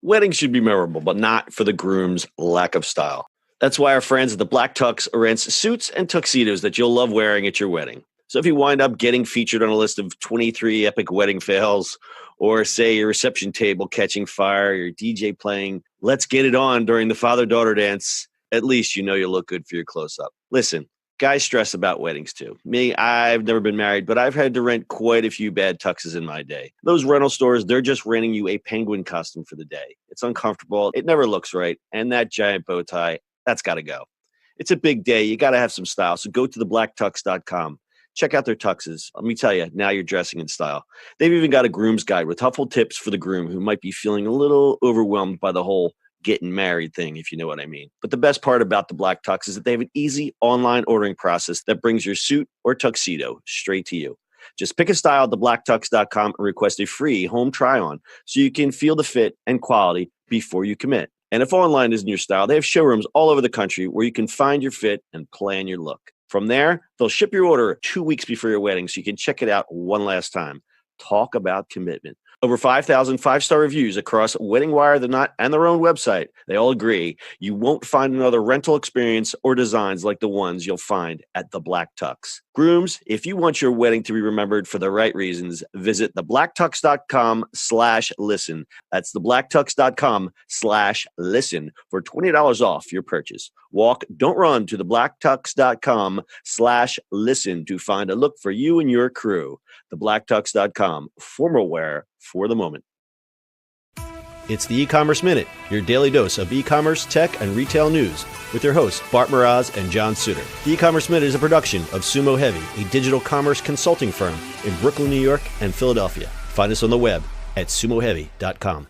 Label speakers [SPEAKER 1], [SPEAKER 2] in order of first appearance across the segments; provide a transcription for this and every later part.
[SPEAKER 1] Weddings should be memorable, but not for the groom's lack of style. That's why our friends at the Black Tux rents suits and tuxedos that you'll love wearing at your wedding. So if you wind up getting featured on a list of 23 epic wedding fails, or say your reception table catching fire, your DJ playing Let's Get It On during the father-daughter dance, at least you know you'll look good for your close-up. Listen, guys stress about weddings too. Me, I've never been married, but I've had to rent quite a few bad tuxes in my day. Those rental stores, they're just renting you a penguin costume for the day. It's uncomfortable, it never looks right, and that giant bow tie, that's got to go. It's a big day. You got to have some style. So go to theblacktux.com. Check out their tuxes. Let me tell you, now you're dressing in style. They've even got a groom's guide with helpful tips for the groom who might be feeling a little overwhelmed by the whole getting married thing, if you know what I mean. But the best part about the Black Tux is that they have an easy online ordering process that brings your suit or tuxedo straight to you. Just pick a style at theblacktux.com and request a free home try-on so you can feel the fit and quality before you commit. And if online isn't your style, they have showrooms all over the country where you can find your fit and plan your look. From there, they'll ship your order 2 weeks before your wedding so you can check it out one last time. Talk about commitment. Over 5,000 five-star reviews across Wedding Wire, The Knot, and their own website. They all agree you won't find another rental experience or designs like the ones you'll find at the Black Tux. Grooms, if you want your wedding to be remembered for the right reasons, visit theblacktux.com/listen. That's theblacktux.com/listen for $20 off your purchase. Walk, don't run to theblacktux.com/listen to find a look for you and your crew. Theblacktux.com, formal wear for the moment. It's the E-Commerce Minute, your daily dose of e-commerce, tech, and retail news with your hosts, Bart Mraz and John Suter. The E-Commerce Minute is a production of Sumo Heavy, a digital commerce consulting firm in Brooklyn, New York, and Philadelphia. Find us on the web at sumoheavy.com.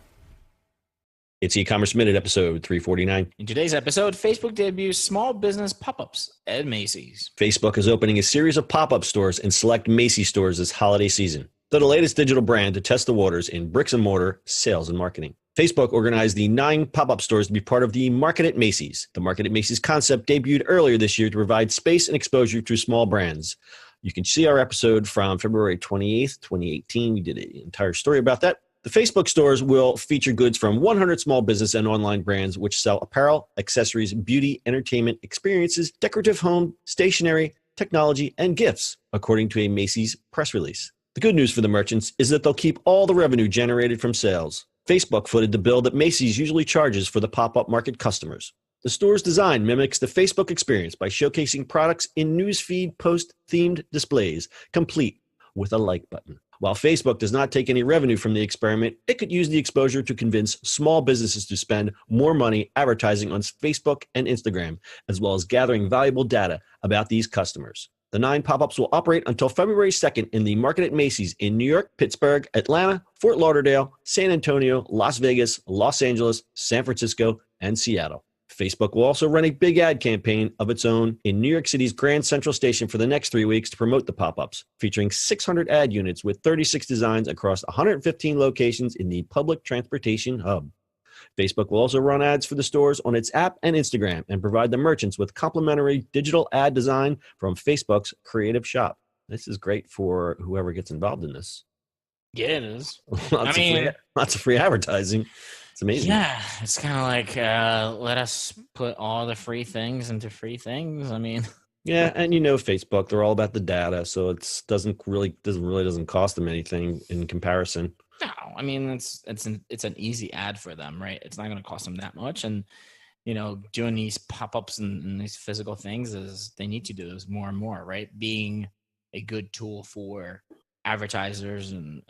[SPEAKER 1] It's E-Commerce Minute, episode 349.
[SPEAKER 2] In today's episode, Facebook debuts small business pop-ups at Macys.
[SPEAKER 1] Facebook is opening a series of pop-up stores in select Macys stores this holiday season. They're the latest digital brand to test the waters in bricks and mortar sales and marketing. Facebook organized the 9 pop-up stores to be part of the Market at Macys. The Market at Macys concept debuted earlier this year to provide space and exposure to small brands. You can see our episode from February 28th, 2018. We did an entire story about that. The Facebook stores will feature goods from 100 small business and online brands which sell apparel, accessories, beauty, entertainment, experiences, decorative home, stationery, technology, and gifts, according to a Macy's press release. The good news for the merchants is that they'll keep all the revenue generated from sales. Facebook footed the bill that Macy's usually charges for the pop-up market customers. The store's design mimics the Facebook experience by showcasing products in newsfeed post-themed displays, complete with a like button. While Facebook does not take any revenue from the experiment, it could use the exposure to convince small businesses to spend more money advertising on Facebook and Instagram, as well as gathering valuable data about these customers. The 9 pop-ups will operate until February 2nd in the Market at Macys in New York, Pittsburgh, Atlanta, Fort Lauderdale, San Antonio, Las Vegas, Los Angeles, San Francisco, and Seattle. Facebook will also run a big ad campaign of its own in New York City's Grand Central Station for the next 3 weeks to promote the pop-ups, featuring 600 ad units with 36 designs across 115 locations in the public transportation hub. Facebook will also run ads for the stores on its app and Instagram and provide the merchants with complimentary digital ad design from Facebook's Creative Shop. This is great for whoever gets involved in this.
[SPEAKER 2] Yeah, it is.
[SPEAKER 1] Lots of free advertising. It's amazing.
[SPEAKER 2] Yeah, it's kind of like let us put all the free things into free things.
[SPEAKER 1] Yeah, and Facebook, they're all about the data, so it doesn't cost them anything in comparison.
[SPEAKER 2] No, it's an easy ad for them, right? It's not going to cost them that much, and doing these pop-ups and these physical things is they need to do this more and more, right? Being a good tool for advertisers and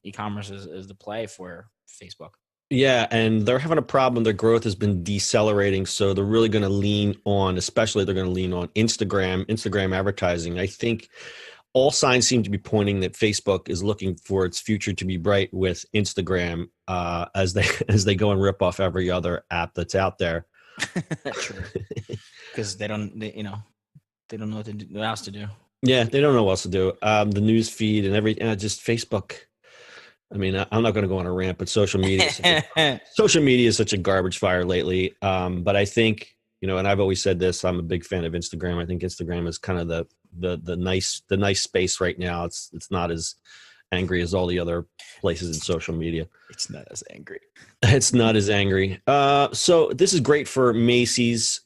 [SPEAKER 2] e-commerce is the play for Facebook.
[SPEAKER 1] Yeah, and they're having a problem. Their growth has been decelerating, so they're really going to lean on Instagram advertising. I think all signs seem to be pointing that Facebook is looking for its future to be bright with Instagram as they go and rip off every other app that's out there.
[SPEAKER 2] True, because they don't know what else to do.
[SPEAKER 1] Yeah, they don't know what else to do. The news feed and everything, just Facebook. I'm not going to go on a rant, but social media is such a garbage fire lately. But I think, and I've always said this, I'm a big fan of Instagram. I think Instagram is kind of the nice space right now. It's not as angry as all the other places in social media.
[SPEAKER 2] It's not as angry.
[SPEAKER 1] It's not as angry. So this is great for Macy's.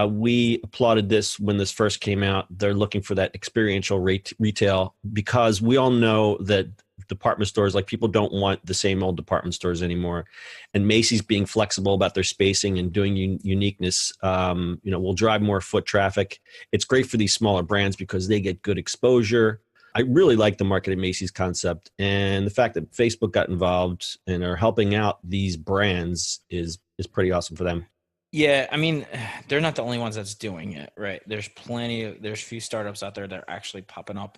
[SPEAKER 1] We applauded this when this first came out. They're looking for that experiential retail because we all know that department stores, like people don't want the same old department stores anymore. And Macy's being flexible about their spacing and doing uniqueness, will drive more foot traffic. It's great for these smaller brands because they get good exposure. I really like the Market at Macy's concept, and the fact that Facebook got involved and are helping out these brands is pretty awesome for them.
[SPEAKER 2] Yeah, I mean, they're not the only ones that's doing it, right? There's few startups out there that are actually popping up,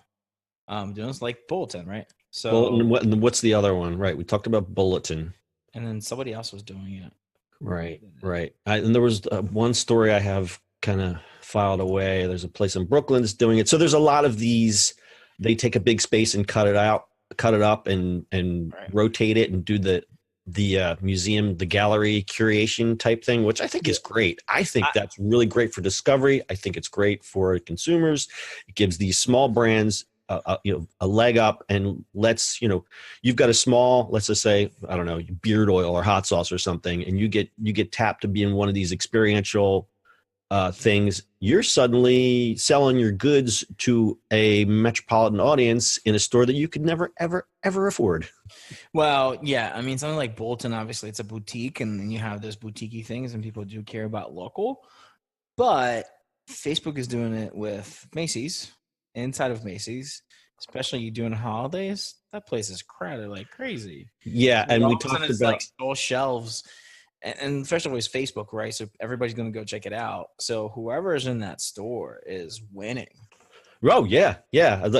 [SPEAKER 2] doing this, like Bulletin, right? So
[SPEAKER 1] Bulletin, what's the other one? Right, we talked about Bulletin,
[SPEAKER 2] and then somebody else was doing it.
[SPEAKER 1] Right. And there was one story I have kind of filed away. There's a place in Brooklyn that's doing it. So there's a lot of these. They take a big space and cut it up, and
[SPEAKER 2] Right.
[SPEAKER 1] rotate it and do the museum, the gallery curation type thing, which I think is great. I think that's really great for discovery. I think it's great for consumers. It gives these small brands a leg up, and you've got a small, let's just say, I don't know, beard oil or hot sauce or something, and you get tapped to be in one of these experiential things. You're suddenly selling your goods to a metropolitan audience in a store that you could never, ever afford.
[SPEAKER 2] Well, yeah, I mean, something like Bolton, obviously it's a boutique, and you have those boutique-y things, and people do care about local. But Facebook is doing it with Macy's, inside of Macy's, especially you doing holidays. That place is crowded like crazy.
[SPEAKER 1] Yeah, and we talked about
[SPEAKER 2] like all shelves. And first of all, it's Facebook, right? So everybody's going to go check it out. So whoever is in that store is winning.
[SPEAKER 1] Oh, yeah.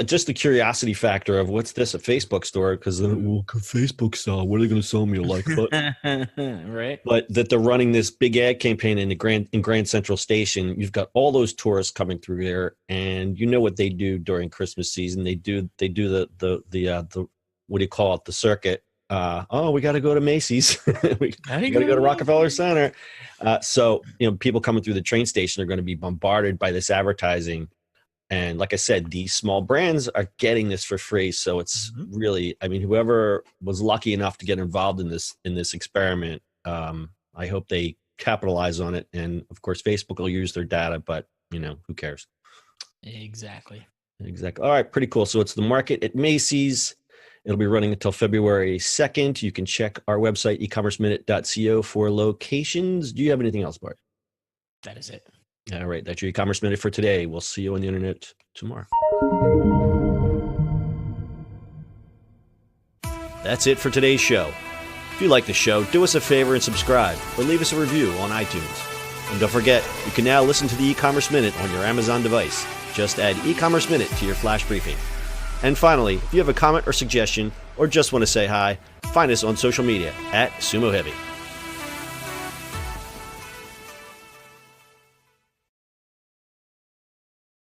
[SPEAKER 1] Just the curiosity factor of what's this, a Facebook store? Because Facebook sell. What are they going to sell me?
[SPEAKER 2] Right.
[SPEAKER 1] But that they're running this big ad campaign in Grand Central Station. You've got all those tourists coming through there, and you know what they do during Christmas season. They do the what do you call it? The circuit. We got to go to Macy's. we got to go to Rockefeller Center. So people coming through the train station are going to be bombarded by this advertising. And like I said, these small brands are getting this for free. So it's really, I mean, whoever was lucky enough to get involved in this experiment, I hope they capitalize on it. And of course, Facebook will use their data, but who cares?
[SPEAKER 2] Exactly.
[SPEAKER 1] All right, pretty cool. So it's the Market at Macy's. It'll be running until February 2nd. You can check our website, ecommerceminute.co, for locations. Do you have anything else, Bart?
[SPEAKER 2] That is it.
[SPEAKER 1] All right. That's your e-commerce minute for today. We'll see you on the internet tomorrow. That's it for today's show. If you like the show, do us a favor and subscribe, or leave us a review on iTunes. And don't forget, you can now listen to the e-commerce minute on your Amazon device. Just add e-commerce minute to your flash briefing. And finally, if you have a comment or suggestion, or just want to say hi, find us on social media at Sumo Heavy.